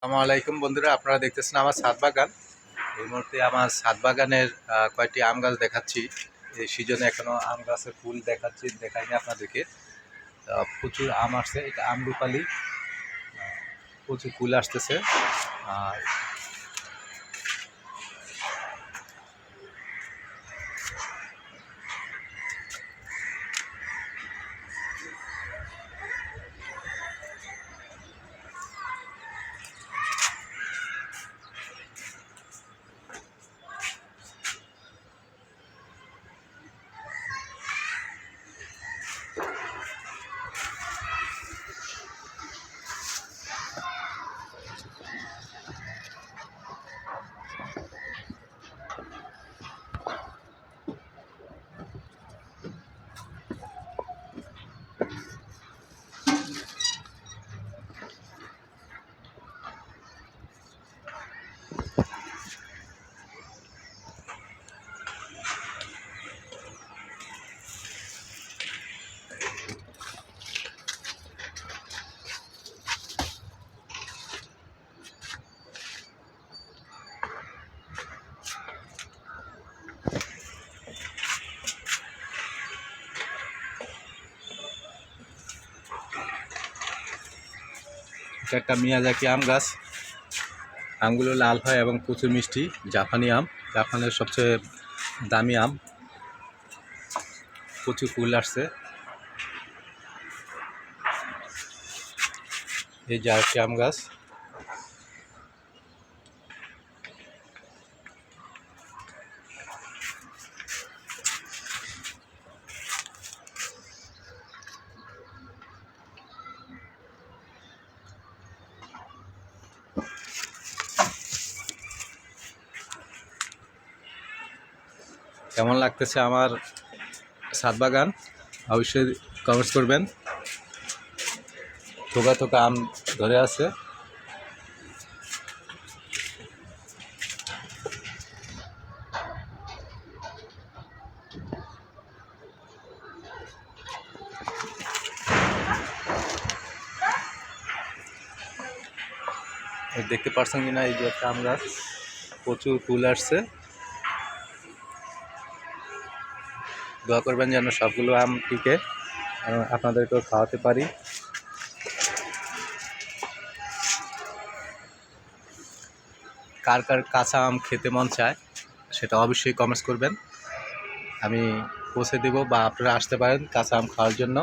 আসসালামু আলাইকুম বন্ধুরা, আপনারা দেখতেছেন আমার ছাদ বাগান। এই মুহূর্তে আমার ছাদ বাগানের কয়েকটি আম গাছ দেখাচ্ছি। এই সিজনে এখনো আম গাছের ফুল দেখাইনি আপনাদেরকে। প্রচুর আম আসছে, এটা আমরুপালি, প্রচুর ফুল আসতেছে। আর এটা একটা মিয়াজাকি আম গাছ। আমগুলো লাল হয় এবং প্রচুর মিষ্টি। জাপানি আম, জাপানের সবচেয়ে দামি আম। প্রচুর ফুল আসছে। এই যে আরেকটি আম গাছ। কেমন লাগতেছে আমার ছাদ বাগান অবশ্যই কমেন্টস করবেন। থোকা থোকা আম ধরে আছে। দেখতে পাচ্ছেন কিনা, এই যে একটা আম গাছ, প্রচুর ফুল আসছে। দোয়া করবেন যেন সবগুলো আম টিকে, আপনাদেরকেও খাওয়াতে পারি। কার কার কাঁচা আম খেতে মন চায় সেটা অবশ্যই কমেন্টস করবেন, আমি পৌঁছে দেব, বা আপনারা আসতে পারেন কাঁচা আম খাওয়ার জন্য।